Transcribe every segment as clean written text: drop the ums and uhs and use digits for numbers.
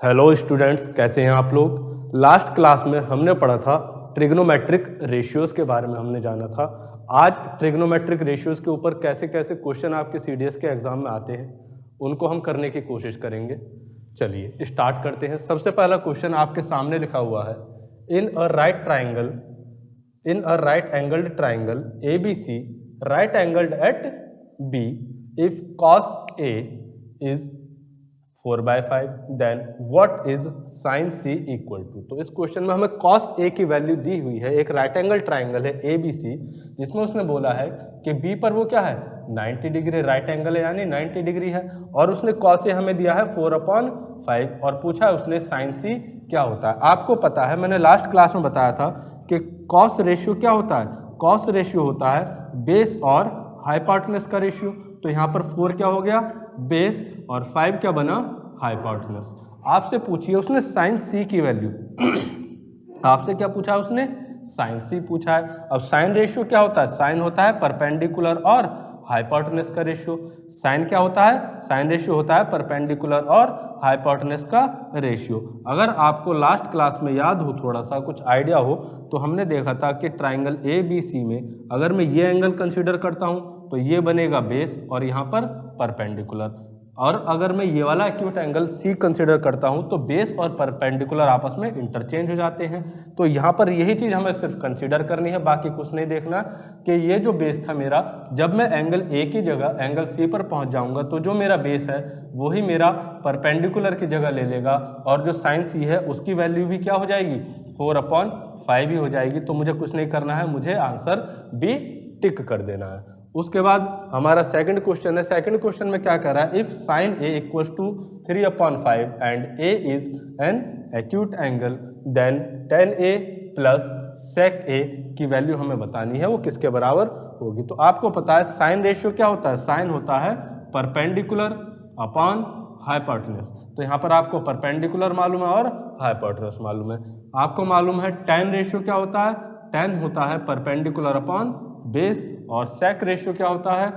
Hello students, कैसे हैं आप लोग। लास्ट क्लास में हमने पढ़ा था ट्रिग्नोमेट्रिक रेशियोज के बारे में हमने जाना था। आज ट्रिग्नोमेट्रिक रेशियोज के ऊपर कैसे कैसे क्वेश्चन आपके सीडीएस के एग्जाम में आते हैं उनको हम करने की कोशिश करेंगे। चलिए स्टार्ट करते हैं। सबसे पहला क्वेश्चन आपके सामने लिखा हुआ है, in a right angled triangle ABC right angled at B if cos A is 4/5 then what is sine C equal to. तो इस क्वेश्चन में हमें cos A की वैल्यू दी हुई है। एक राइट एंगल ट्राइंगल है ABC जिसमें उसने बोला है कि B पर वो क्या है 90 डिग्री राइट एंगल है, यानी 90 डिग्री है, और उसने cos A हमें दिया है 4/5 और पूछा है उसने साइन C क्या होता है। आपको पता है, मैंने लास्ट क्लास में बताया था कि cos रेशियो क्या होता है। cos रेशियो होता है बेस और हाइपोटेनस का रेशियो। तो यहाँ पर 4 क्या हो गया बेस और 5 क्या बना हाइपोटेनस। आपसे पूछिए उसने साइन C की वैल्यू आपसे क्या पूछा है उसने साइन C पूछा है। अब साइन रेशियो क्या होता है, साइन होता है परपेंडिकुलर और हाइपोटेनस का रेशियो। साइन क्या होता है, साइन रेशियो होता है परपेंडिकुलर और हाइपोटेनस का रेशियो। अगर आपको लास्ट क्लास में याद हो, थोड़ा सा कुछ आइडिया हो, तो हमने देखा था कि ट्राइंगल ABC में अगर मैं ये एंगल कंसीडर करता हूँ तो ये बनेगा बेस और यहाँ पर परपेंडिकुलर, और अगर मैं ये वाला एक्यूट एंगल C कंसीडर करता हूँ तो बेस और परपेंडिकुलर आपस में इंटरचेंज हो जाते हैं। तो यहाँ पर यही चीज़ हमें सिर्फ कंसीडर करनी है, बाकी कुछ नहीं देखना कि ये जो बेस था मेरा, जब मैं एंगल A की जगह एंगल C पर पहुँच जाऊँगा तो जो मेरा बेस है वही मेरा परपेंडिकुलर की जगह ले लेगा, और जो साइन C है उसकी वैल्यू भी क्या हो जाएगी 4/5 ही हो जाएगी। तो मुझे कुछ नहीं करना है, मुझे आंसर B टिक कर देना है। उसके बाद हमारा सेकंड क्वेश्चन है। सेकंड क्वेश्चन में क्या कह रहा है, if sine A equals to 3/5 and A is an acute angle then tan A plus sec A की वैल्यू हमें बतानी है, वो किसके बराबर होगी। तो आपको पता है साइन रेशियो क्या होता है, साइन होता है परपेंडिकुलर अपॉन हाइपोटेनस। तो यहाँ पर आपको परपेंडिकुलर मालूम है और हाइपोटेनस मालूम है। आपको मालूम है tan रेशियो क्या होता है, tan होता है परपेंडिकुलर अपॉन बेस, और sec रेशियो क्या होता है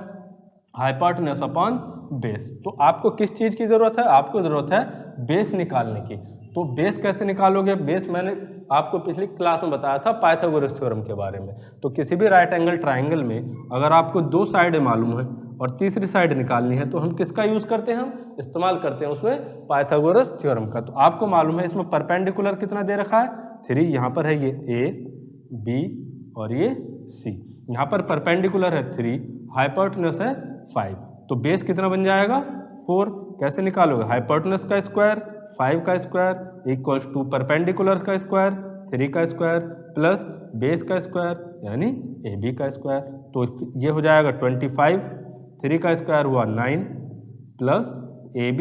हाइपोटेनस अपॉन बेस। तो आपको किस चीज की जरूरत है, आपको जरूरत है बेस निकालने की। तो बेस कैसे निकालोगे, बेस मैंने आपको पिछली क्लास में बताया था पाइथागोरस थ्योरम के बारे में। तो किसी भी राइट एंगल ट्राइंगल में अगर आपको दो साइड मालूम है और तीसरी साइड निकालनी है तो हम किसका यूज करते हैं, हम इस्तेमाल करते हैं उसमें पाइथागोरस थ्योरम का। तो आपको मालूम है इसमें परपेंडिकुलर कितना दे रखा है 3, यहाँ पर है ये A B और ये C। यहाँ पर परपेंडिकुलर है 3, हाइपोटेनस है 5, तो बेस कितना बन जाएगा 4। कैसे निकालोगे, हाइपोटेनस का स्क्वायर 5 का स्क्वायर इक्वल्स टू परपेंडिकुलर का स्क्वायर 3 का स्क्वायर प्लस बेस का स्क्वायर यानी AB का स्क्वायर। तो ये हो जाएगा 25, 3 का स्क्वायर हुआ 9 प्लस AB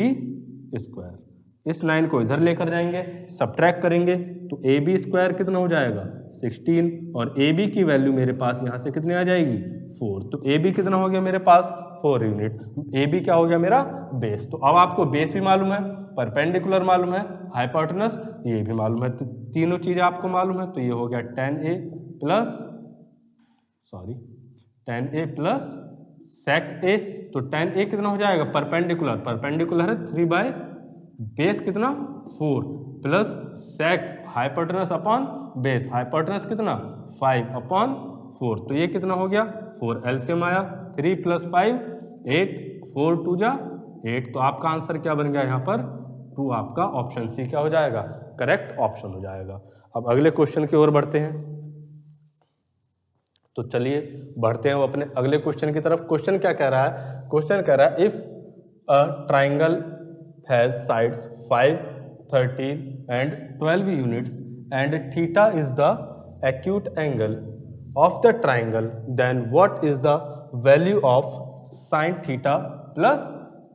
स्क्वायर। इस 9 को इधर लेकर जाएंगे, सब्ट्रैक्ट करेंगे तो AB स्क्वायर कितना हो जाएगा 16, और AB की वैल्यू मेरे पास यहाँ से कितनी आ जाएगी 4। तो AB कितना हो गया मेरे पास 4 यूनिट। AB क्या हो गया मेरा बेस। तो अब आपको बेस भी मालूम है, परपेंडिकुलर मालूम है, हाइपोटेनस ये भी मालूम है, तो तीनों चीजें आपको मालूम है। तो ये हो गया tan A plus sec A। तो tan A कितना हो जाएगा परपेंडिकुलर, परपेंडिकुलर है 3 बाय बेस कितना 4 plus sec hypotenuse upon base, hypotenuse कितना 5/4। तो ये कितना हो गया 4, एलसीएम आया 3 + 5 8, 4 2 जा 8। तो आपका आंसर क्या बन गया यहाँ पर 2, आपका ऑप्शन सी क्या हो जाएगा करेक्ट ऑप्शन हो जाएगा। अब अगले क्वेश्चन की ओर बढ़ते हैं। तो चलिए बढ़ते हैं वो अपने अगले क्वेश्चन की तरफ। क्वेश्चन क्या कह रहा है, क्वेश्चन कह रहा है if a triangle has sides 5, 13 and 12 units and theta is the acute angle of the triangle, then what is the value of sin theta plus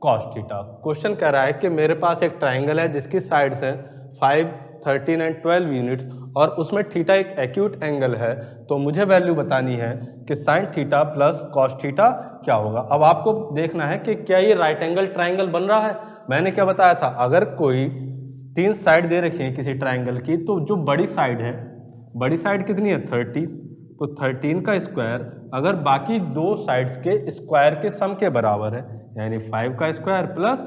cos theta। Question कह रहा है कि मेरे पास एक ट्राइंगल है जिसकी साइड्स हैं 5, 13 and 12 यूनिट्स, और उसमें थीटा एक एक्यूट एंगल है। तो मुझे वैल्यू बतानी है कि sine theta plus cos theta क्या होगा। अब आपको देखना है कि क्या ये राइट एंगल ट्राइंगल बन रहा है। मैंने क्या बताया था, अगर कोई 3 साइड दे रखी है किसी ट्राइंगल की, तो जो बड़ी साइड है, बड़ी साइड कितनी है 30, तो 13 का स्क्वायर अगर बाकी दो साइड्स के स्क्वायर के सम के बराबर है, यानी 5 का स्क्वायर प्लस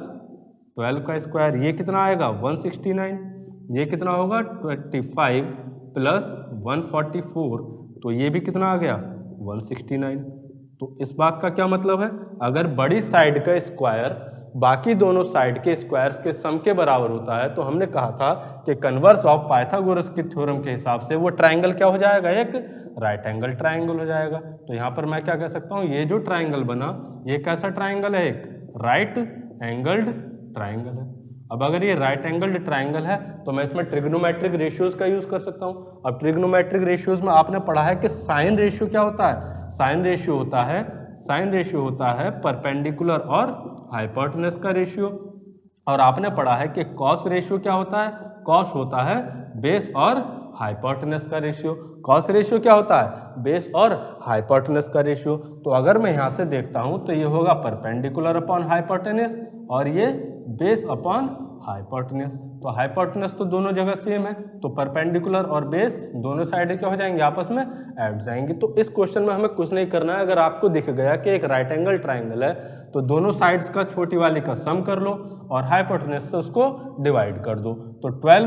12 का स्क्वायर ये कितना आएगा 169, ये कितना होगा 25 प्लस 144, तो ये भी कितना आ गया 169। तो इस बात का क्या मतलब है, अगर बड़ी साइड का स्क्वायर बाकी दोनों साइड के स्क्वायर्स के सम के बराबर होता है तो हमने कहा था कि कन्वर्स ऑफ पाइथागोरस के थ्योरम के हिसाब से वो ट्राइंगल क्या हो जाएगा, एक राइट एंगल ट्राइंगल हो जाएगा। तो यहाँ पर मैं क्या कह सकता हूँ, ये जो ट्राइंगल बना ये कैसा ट्राइंगल है, एक राइट एंगल्ड ट्राइंगल है। अब अगर ये राइट एंगल्ड ट्राइंगल है तो मैं इसमें ट्रिग्नोमेट्रिक रेशियोज का यूज कर सकता हूँ। अब ट्रिग्नोमेट्रिक रेशियोज में आपने पढ़ा है कि साइन रेशियो क्या होता है, साइन रेशियो होता है परपेंडिकुलर और हाइपोटेनस का रेशियो। और आपने पढ़ा है कि कॉस रेशियो क्या होता है, कॉस होता है बेस और हाइपोटेनस का रेशियो। कॉस रेशियो क्या होता है, बेस और हाइपोटेनस का रेशियो। तो अगर मैं यहाँ से देखता हूँ तो ये होगा परपेंडिकुलर अपॉन हाइपोटेनस और ये बेस अपॉन हाइपोटेनस। तो हाइपोटेनस तो दोनों जगह सेम है, तो परपेंडिकुलर और बेस दोनों साइड क्या हो जाएंगे, आपस में ऐड जाएंगे। तो इस क्वेश्चन में हमें कुछ नहीं करना है, अगर आपको दिख गया कि एक राइट एंगल ट्राइंगल है तो दोनों साइड्स का छोटी वाली का सम कर लो और हाइपोटेनस से उसको डिवाइड कर दो। तो 12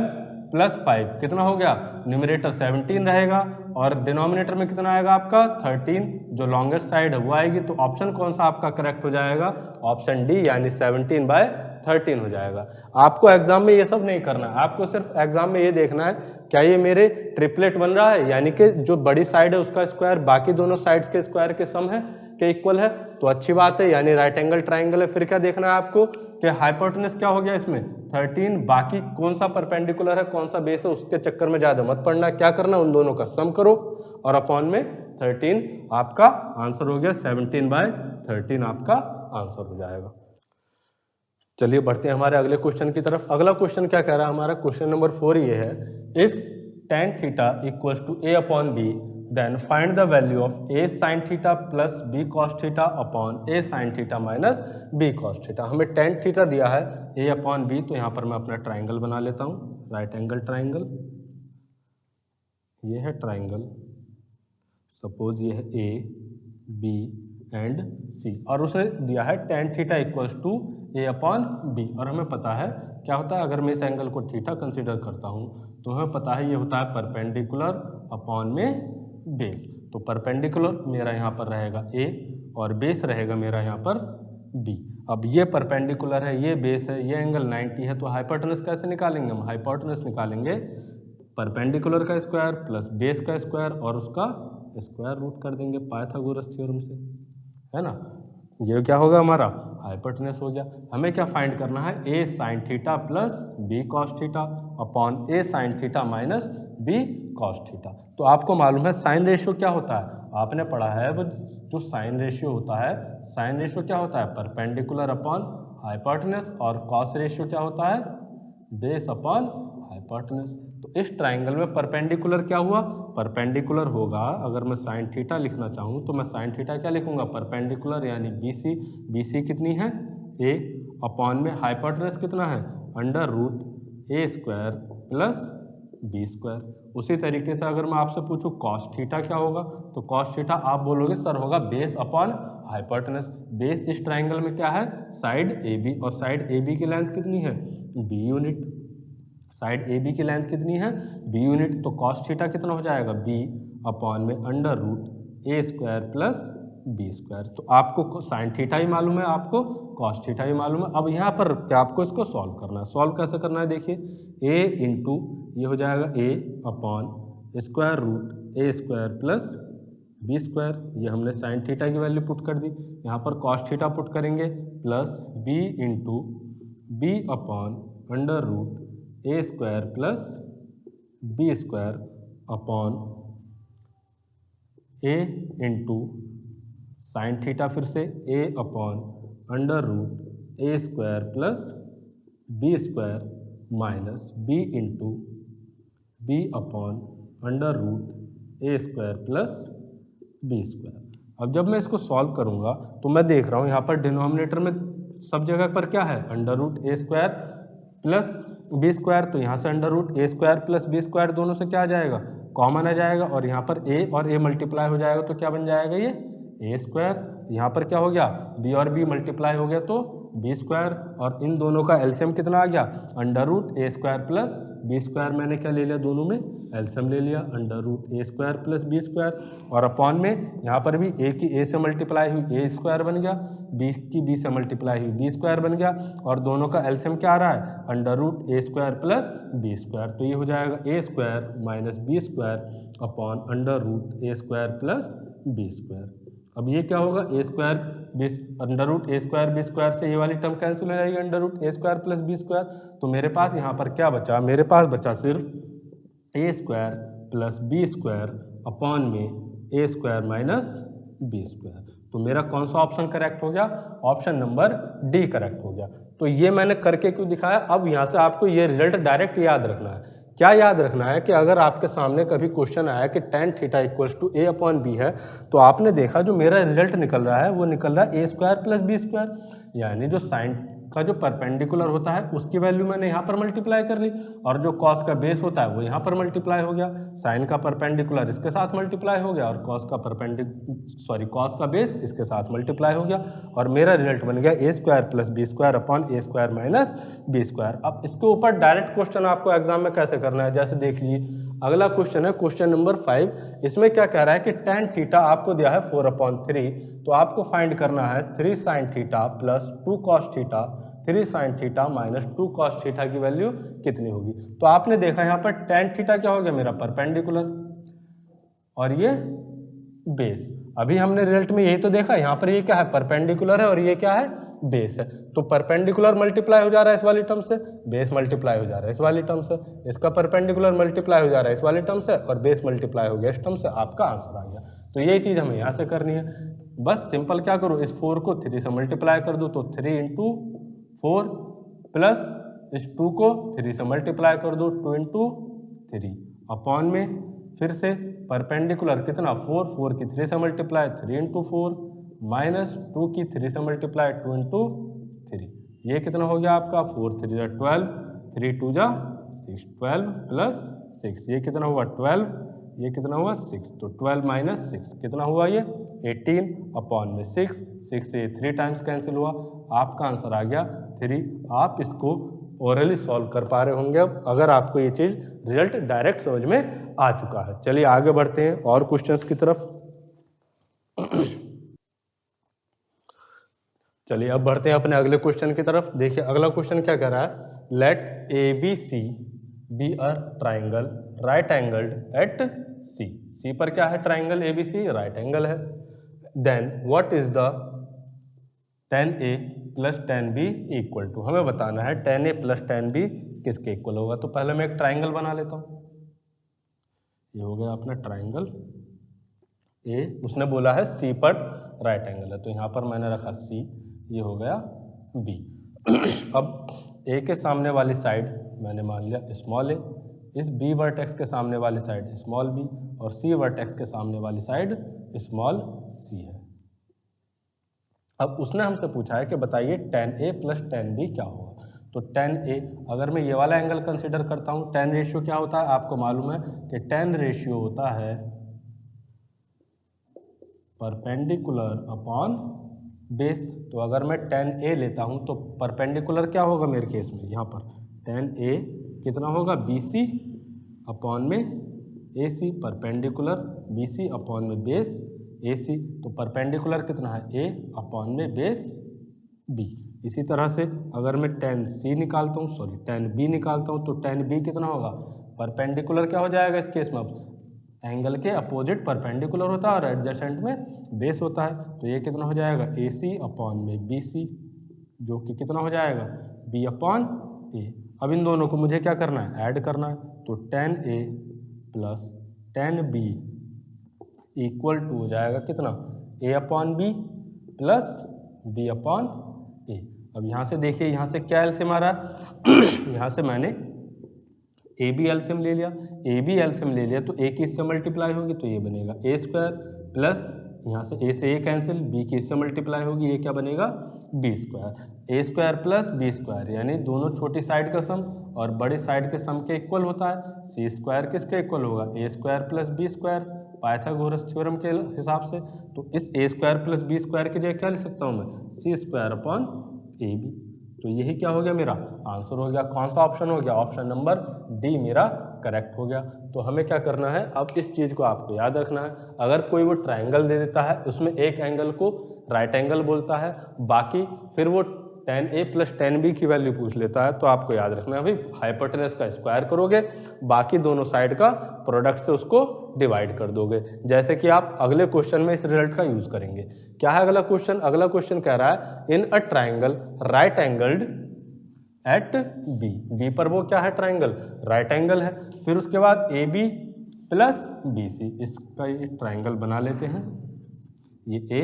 प्लस 5 कितना हो गया, न्यूमरेटर 17 रहेगा और डिनोमिनेटर में कितना आएगा आपका 13, जो लॉन्गेस्ट साइड है वो आएगी। तो ऑप्शन कौन सा आपका करेक्ट हो जाएगा, ऑप्शन डी यानी 17/13 हो जाएगा। आपको एग्जाम में ये सब नहीं करना है, आपको सिर्फ एग्जाम में ये देखना है क्या ये मेरे ट्रिपलेट बन रहा है, यानी कि जो बड़ी साइड है उसका स्क्वायर बाकी दोनों साइड्स के स्क्वायर के सम है के इक्वल है, तो अच्छी बात है, यानी राइट एंगल ट्राइंगल है। फिर क्या देखना है आपको कि हाइपोटेनस क्या हो गया इसमें 13, बाकी कौन सा परपेंडिकुलर है कौन सा बेस है उसके चक्कर में ज्यादा मत पड़ना, क्या करना उन दोनों का सम करो और अपॉन में 13 आपका आंसर हो गया, 17/13 आपका आंसर हो जाएगा। चलिए बढ़ते हैं हमारे अगले क्वेश्चन की तरफ। अगला क्वेश्चन क्या कह रहा है हमारा, क्वेश्चन नंबर 4 ये है, if tan theta equals to a upon B then find the value of a sin theta plus b cos theta upon a sin theta minus b cos theta. हमें tan theta दिया है a upon b, तो यहाँ पर मैं अपना triangle बना लेता हूँ, राइट एंगल ट्राइंगल। ये है ट्राइंगल, सपोज ये है a b एंड c और उसे दिया है tan theta equals to a upon b। और हमें पता है क्या होता है, अगर मैं इस एंगल को थीटा कंसीडर करता हूँ तो हमें पता है ये होता है परपेंडिकुलर अपॉन में बेस। तो परपेंडिकुलर मेरा यहाँ पर रहेगा a और बेस रहेगा मेरा यहाँ पर b। अब ये परपेंडिकुलर है, ये बेस है, ये एंगल 90 है, तो हाइपोटेनस कैसे निकालेंगे हम, हाइपोटेनस निकालेंगे परपेंडिकुलर का स्क्वायर प्लस बेस का स्क्वायर और उसका स्क्वायर रूट कर देंगे पाइथागोरस थ्योरम से, है ना। ये क्या होगा हमारा हाइपोटेनस हो गया। हमें क्या फाइंड करना है, a sin theta plus b cos theta upon a sin theta minus b cos theta. तो आपको मालूम है साइन रेशियो क्या होता है, आपने पढ़ा है वो जो साइन रेशियो होता है, साइन रेशियो क्या होता है परपेंडिकुलर अपॉन हाइपोटेनस और कॉस रेशियो क्या होता है बेस अपॉन हाइपोटेनस। तो इस ट्राइंगल में परपेंडिकुलर क्या हुआ, परपेंडिकुलर होगा, अगर मैं साइन थीटा लिखना चाहूँ तो मैं साइन थीटा क्या लिखूंगा परपेंडिकुलर यानी BC, BC कितनी है a अपॉन में हाइपोटेनस कितना है under root a square plus b square. उसी तरीके से अगर मैं आपसे पूछूं कॉस थीटा क्या होगा, तो कॉस थीटा आप बोलोगे सर होगा बेस अपॉन हाइपोटेनस। बेस इस ट्राइंगल में क्या है साइड AB और साइड AB की लेंथ कितनी है b यूनिट, साइड AB की लेंथ कितनी है b यूनिट। तो कॉस थीटा कितना हो जाएगा b अपॉन में under root a square plus b square. तो आपको साइन थीटा ही मालूम है, आपको कॉस थीटा ही मालूम है। अब यहाँ पर क्या आपको इसको सॉल्व करना है, सॉल्व कैसे करना है देखिए, a इंटू ये हो जाएगा a upon square root a square plus b square, ये हमने साइन थीटा की वैल्यू पुट कर दी, यहाँ पर कॉस थीटा पुट करेंगे plus b into b upon under root a square plus b square upon a into sine theta फिर से a upon under root a square plus b square minus b into b upon under root a square plus b square. अब जब मैं इसको solve करूंगा तो मैं देख रहा हूँ यहाँ पर डिनोमिनेटर में सब जगह पर क्या है under root a square plus b square, तो यहाँ से under root a square plus b square दोनों से क्या आ जाएगा कॉमन आ जाएगा और यहाँ पर a और a मल्टीप्लाई हो जाएगा तो क्या बन जाएगा ये a स्क्वायर। यहाँ पर क्या हो गया b और b मल्टीप्लाई हो गया तो बी स्क्वायर, और इन दोनों का एलसीएम कितना आ गया, under root A square plus B square. मैंने क्या ले लिया, दोनों में एलसीएम ले लिया, under root A square plus B square, और अपॉन में यहाँ पर भी ए की ए से मल्टीप्लाई हुई ए स्क्वायर बन गया, बी की बी से मल्टीप्लाई हुई बी स्क्वायर बन गया, और दोनों का एलसीएम क्या आ रहा है, under root A square plus B square. तो ये हो जाएगा A square minus B square upon under root A square plus B square. अब ये क्या होगा, A square B under root A square B square से ये वाली टर्म कैंसिल हो जाएगी, under root A square plus B square. तो मेरे पास यहाँ पर क्या बचा, मेरे पास बचा सिर्फ A square plus B square upon में A square minus B square. तो मेरा कौन सा ऑप्शन करेक्ट हो गया, ऑप्शन नंबर डी करेक्ट हो गया। तो ये मैंने करके क्यों दिखाया, अब यहाँ से आपको ये रिजल्ट डायरेक्ट याद रखना है। क्या याद रखना है कि अगर आपके सामने कभी क्वेश्चन आया कि tan theta equals to A upon B है, तो आपने देखा जो मेरा रिजल्ट निकल रहा है वो निकल रहा है ए स्क्वायर प्लस बी स्क्वायर, यानी जो साइन का जो परपेंडिकुलर होता है उसकी वैल्यू मैंने यहाँ पर मल्टीप्लाई कर ली, और जो कॉस का बेस होता है वो यहाँ पर मल्टीप्लाई हो गया, साइन का परपेंडिकुलर इसके साथ मल्टीप्लाई हो गया, और कॉस का बेस इसके साथ मल्टीप्लाई हो गया, और मेरा रिजल्ट बन गया A square plus B square upon A square minus B square. अब इसके ऊपर डायरेक्ट क्वेश्चन आपको एग्जाम में कैसे करना है, जैसे देख लीजिए अगला क्वेश्चन है क्वेश्चन नंबर 5। इसमें क्या कह रहा है कि tan थीटा आपको दिया है 4/3, तो आपको फाइंड करना है 3 sin theta plus 2 cos theta, 3 sin theta minus 2 cos theta की वैल्यू कितनी होगी। तो आपने देखा यहाँ पर tan थीटा क्या हो गया मेरा परपेंडिकुलर, और ये बेस। अभी हमने रिजल्ट में यही तो देखा, यहाँ पर ये क्या है परपेंडिकुलर है और ये क्या है बेस है। तो परपेंडिकुलर मल्टीप्लाई हो जा रहा है इस वाली टर्म से, बेस मल्टीप्लाई हो जा रहा है इस वाली टर्म से, इसका परपेंडिकुलर मल्टीप्लाई हो जा रहा है इस वाली टर्म से, और बेस मल्टीप्लाई हो गया इस टर्म से। आपका आंसर आ गया। तो यही चीज़ हमें यहाँ से करनी है। बस सिंपल क्या करो, इस 4 को 3 से मल्टीप्लाई कर दो, तो 3 इंटू 4 प्लस इस 2 को 3 से मल्टीप्लाई कर दो, 2 इंटू 3 अपॉन में फिर से परपेंडिकुलर कितना 4 की 3 से मल्टीप्लाई 3 इंटू 4 माइनस 2 की 3 से मल्टीप्लाई 2 इंटू 3। ये कितना हो गया आपका 4 3 जा 12, 3 2 जा 6, 12 प्लस 6, ये कितना हुआ 12, ये कितना हुआ 6, तो 12 माइनस 6 कितना हुआ ये 18 अपॉन में 6, 6 से 3 टाइम्स कैंसिल हुआ, आपका आंसर आ गया 3। आप इसको ओरली सॉल्व कर पा रहे होंगे अब, अगर आपको ये चीज़ रिजल्ट डायरेक्ट समझ में आ चुका है। चलिए आगे बढ़ते हैं और क्वेश्चंस की तरफ। चलिए अब बढ़ते हैं अपने अगले क्वेश्चन की तरफ। देखिए अगला क्वेश्चन क्या कह रहा है, let A B C be a triangle right angled at C. C पर क्या है triangle A B C right angle है। Then what is the tan A plus tan B equal to, हमें बताना है tan A plus tan B किसके equal होगा। तो पहले मैं एक ट्राइंगल बना लेता हूँ। ये हो गया अपना ट्राइंगल ए, उसने बोला है सी पर राइट एंगल है, तो यहाँ पर मैंने रखा सी, ये हो गया बी। अब ए के सामने वाली साइड मैंने मान लिया स्मॉल ए, इस बी वर्टेक्स के सामने वाली साइड स्मॉल बी, और सी वर्टेक्स के सामने वाली साइड स्मॉल सी है। अब उसने हमसे पूछा है कि बताइए tan A plus tan B क्या होगा। तो tan ए, अगर मैं ये वाला एंगल कंसिडर करता हूँ, tan रेशियो क्या होता है आपको मालूम है कि tan रेशियो होता है परपेंडिकुलर अपॉन बेस। तो अगर मैं tan ए लेता हूँ तो परपेंडिकुलर क्या होगा मेरे केस में, यहाँ पर tan ए कितना होगा BC अपॉन में AC, परपेंडिकुलर BC अपॉन में बेस AC, तो परपेंडिकुलर कितना है A अपॉन में बेस B। इसी तरह से अगर मैं tan C निकालता हूँ, सॉरी tan B निकालता हूँ, तो tan B कितना होगा, परपेंडिकुलर क्या हो जाएगा इस केस में, अब एंगल के अपोजिट परपेंडिकुलर होता है और एडजेसेंट में बेस होता है, तो ये कितना हो जाएगा AC अपॉन में BC, जो कि कितना हो जाएगा B अपॉन A। अब इन दोनों को मुझे क्या करना है, ऐड करना है, तो tan A plus tan B equal to हो जाएगा कितना A upon B plus B upon A। अब यहाँ से देखिए, यहाँ से क्या एलसीएम आ रहा है यहाँ से मैंने ए बी एलसीएम ले लिया, ए बी एलसीएम ले लिया, तो ए की इससे मल्टीप्लाई होगी तो ये बनेगा ए स्क्वायर प्लस यहाँ से ए कैंसिल, बी की इससे मल्टीप्लाई होगी, ये क्या बनेगा बी स्क्वायर। ए स्क्वायर प्लस बी स्क्वायर यानी दोनों छोटी साइड का सम और बड़ी साइड के सम के इक्वल होता है। सी स्क्वायर किसके इक्वल होगा, A square plus B square, Pythagoras theorem के हिसाब से। तो इस A square plus B square की जगह क्या लिख सकता हूँ मैं, C square upon A B. तो यही क्या हो गया मेरा आंसर हो गया। कौन सा ऑप्शन हो गया? ऑप्शन नंबर डी मेरा करेक्ट हो गया। तो हमें क्या करना है, अब इस चीज़ को आपको याद रखना है। अगर कोई वो ट्रायंगल दे देता है, उसमें एक एंगल को राइट एंगल बोलता है, बाकी फिर वो tan A + tan B की वैल्यू पूछ लेता है, तो आपको याद रखना है भाई हाइपोटेनस का स्क्वायर करोगे, बाकी दोनों साइड का प्रोडक्ट से उसको डिवाइड कर दोगे। जैसे कि आप अगले क्वेश्चन में इस रिजल्ट का यूज करेंगे। क्या है अगला क्वेश्चन? अगला क्वेश्चन कह रहा है in a triangle right angled at B. B पर वो क्या है? ट्राइंगल राइट एंगल है। फिर उसके बाद A B plus B C, इसका ये ट्राइंगल बना लेते हैं। ये ए,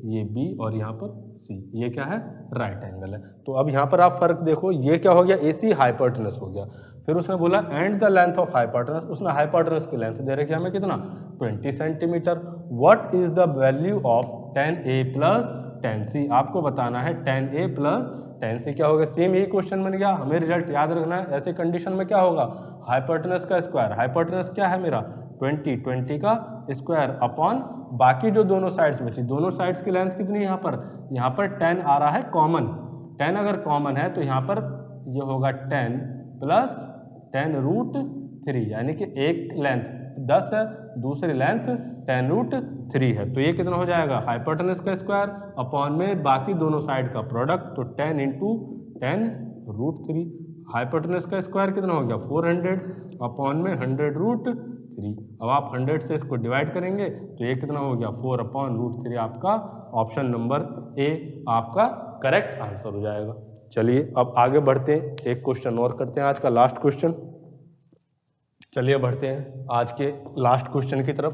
ये बी और यहाँ पर सी, ये क्या है? राइट एंगल है। तो अब यहाँ पर आप फर्क देखो, ये क्या हो गया? ए सी हाइपोटेनस हो गया। फिर उसने बोला and the length of hypotenuse, उसने हाइपोटेनस की लेंथ दे रखी है हमें कितना? 20 centimetre. What is the value of tan A plus tan C? आपको बताना है tan A plus tan C क्या होगा। सेम यही क्वेश्चन बन गया, हमें रिजल्ट याद रखना है। ऐसे कंडीशन में क्या होगा? हाइपोटेनस का स्क्वायर, हाइपोटेनस क्या है मेरा? 20 का स्क्वायर अपॉन बाकी जो दोनों साइड्स बची, दोनों साइड्स की लेंथ कितनी है? यहाँ पर 10 आ रहा है कॉमन। 10 अगर कॉमन है तो यहाँ पर ये होगा 10 प्लस 10√3, यानी कि एक लेंथ 10 है, दूसरी लेंथ 10√3 है। तो ये कितना हो जाएगा? हाइपोटेनस का स्क्वायर अपॉन में बाकी दोनों साइड का प्रोडक्ट, तो 10 × 10√3। हाइपोटेनस का स्क्वायर कितना हो गया? 400 अपॉन में 100√3। अब आप 100 से इसको डिवाइड करेंगे तो ये कितना हो गया? 4/√3। आपका ऑप्शन नंबर ए आपका करेक्ट आंसर हो जाएगा। चलिए अब आगे बढ़ते हैं, एक क्वेश्चन और करते हैं, आज का लास्ट क्वेश्चन। चलिए बढ़ते हैं आज के लास्ट क्वेश्चन की तरफ।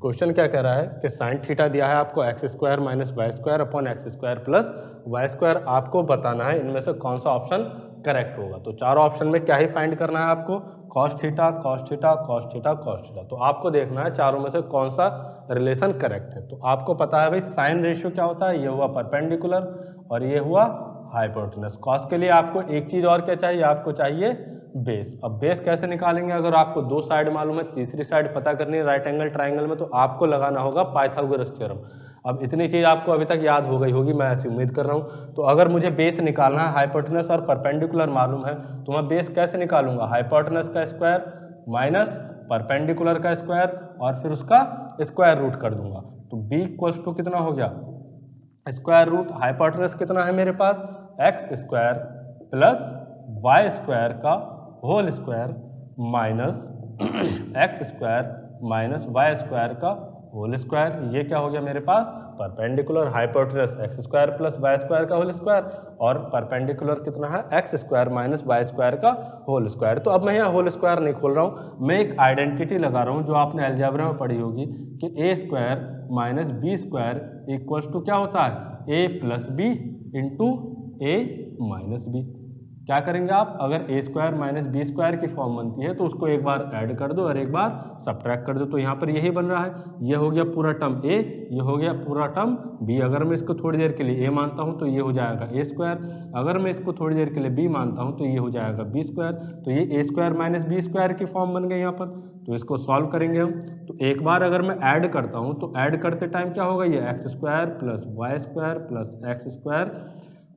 क्वेश्चन क्या कह रहा है कि साइन थीटा दिया है आपको x² - y² upon x² plus y²। आपको बताना है इनमें से कौन सा ऑप्शन करेक्ट होगा। तो चारों ऑप्शन में क्या ही फाइंड करना है आपको? cos theta, cos theta, cos theta, cos theta. तो आपको देखना है चारों में से कौन सा रिलेशन करेक्ट है। तो आपको पता है भाई साइन रेशियो क्या होता है? ये हुआ परपेंडिकुलर और ये हुआ हाइपोटेनस। कॉस के लिए आपको एक चीज और क्या चाहिए? आपको चाहिए बेस। अब बेस कैसे निकालेंगे? अगर आपको दो साइड मालूम है, तीसरी साइड पता करनी है राइट एंगल ट्राइंगल में, तो आपको लगाना होगा पाइथागोरस थ्योरम। अब इतनी चीज आपको अभी तक याद हो गई होगी, मैं ऐसी उम्मीद कर रहा हूँ। तो अगर मुझे बेस निकालना है, हाइपोटेनस और परपेंडिकुलर मालूम है, तो मैं बेस कैसे निकालूंगा? हाइपोटेनस का स्क्वायर माइनस परपेंडिकुलर का स्क्वायर और फिर उसका स्क्वायर रूट कर दूंगा। तो b कितना हो गया? स्क्वायर रूट हाइपोटेनस कितना है मेरे पास? x² प्लस y² का whole square minus x² minus y² का होल स्क्वायर। ये क्या हो गया मेरे पास? Perpendicular hypotenuse x² plus y² का होल स्क्वायर और परपेंडिकुलर कितना है? x² माइनस y² का होल स्क्वायर। तो अब मैं यहाँ होल स्क्वायर नहीं खोल रहा हूँ, मैं एक आइडेंटिटी लगा रहा हूँ जो आपने अलजेब्रा में पढ़ी होगी कि a² minus b² equals to क्या होता है? a plus b into a minus b। क्या करेंगे आप? अगर a² माइनस b² की फॉर्म बनती है तो उसको एक बार ऐड कर दो और एक बार सब्ट्रैक्ट कर दो। तो यहाँ पर यही बन रहा है, ये हो गया पूरा टर्म a, ये हो गया पूरा टर्म b। अगर मैं इसको थोड़ी देर के लिए a मानता हूँ तो ये हो जाएगा a², अगर मैं इसको थोड़ी देर के लिए b मानता हूँ तो ये हो जाएगा b²। तो ये a² माइनस b² की फॉर्म बन गई यहाँ पर। तो इसको सॉल्व करेंगे हम। तो एक बार अगर मैं ऐड करता हूँ तो ऐड करते टाइम क्या होगा? ये x² plus y² plus x²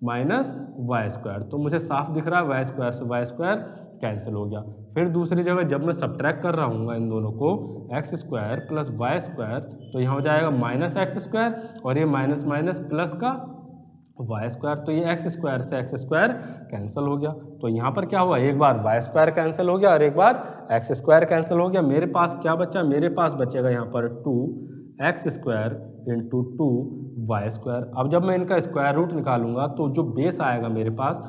minus y²। तो मुझे साफ दिख रहा है y² से y² कैंसिल हो गया। फिर दूसरी जगह जब मैं सब्ट्रैक्ट कर रहा हूँ इन दोनों को, x² प्लस y², तो यहाँ हो जाएगा माइनस x² और ये माइनस माइनस प्लस का y²। तो ये x² से x² कैंसिल हो गया। तो यहाँ पर क्या हुआ? एक बार y² कैंसिल हो गया और एक बार x² कैंसिल हो गया। मेरे पास क्या बचा? मेरे पास बचेगा यहाँ पर 2x² इंटू 2y²। अब जब मैं इनका स्क्वायर रूट निकालूंगा तो जो बेस आएगा मेरे पास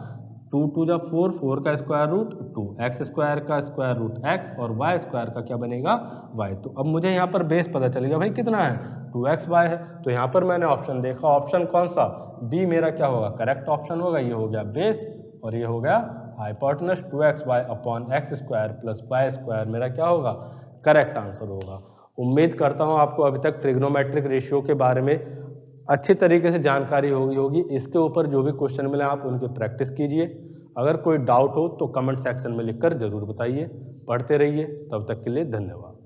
2 × 2 = 4, 4 का स्क्वायर रूट 2, x² का स्क्वायर रूट x और y² का क्या बनेगा? y। तो अब मुझे यहाँ पर बेस पता चलेगा भाई कितना है? 2xy है। तो यहाँ पर मैंने ऑप्शन देखा, ऑप्शन कौन सा? बी मेरा क्या होगा? करेक्ट ऑप्शन होगा। ये हो गया बेस और ये हो गया hypotenuse. 2xy upon x² plus y² मेरा क्या होगा? करेक्ट आंसर होगा। उम्मीद करता हूँ आपको अभी तक ट्रिग्नोमेट्रिक रेशियो के बारे में अच्छी तरीके से जानकारी होगी। इसके ऊपर जो भी क्वेश्चन मिले आप उनकी प्रैक्टिस कीजिए। अगर कोई डाउट हो तो कमेंट सेक्शन में लिखकर जरूर बताइए। पढ़ते रहिए, तब तक के लिए धन्यवाद।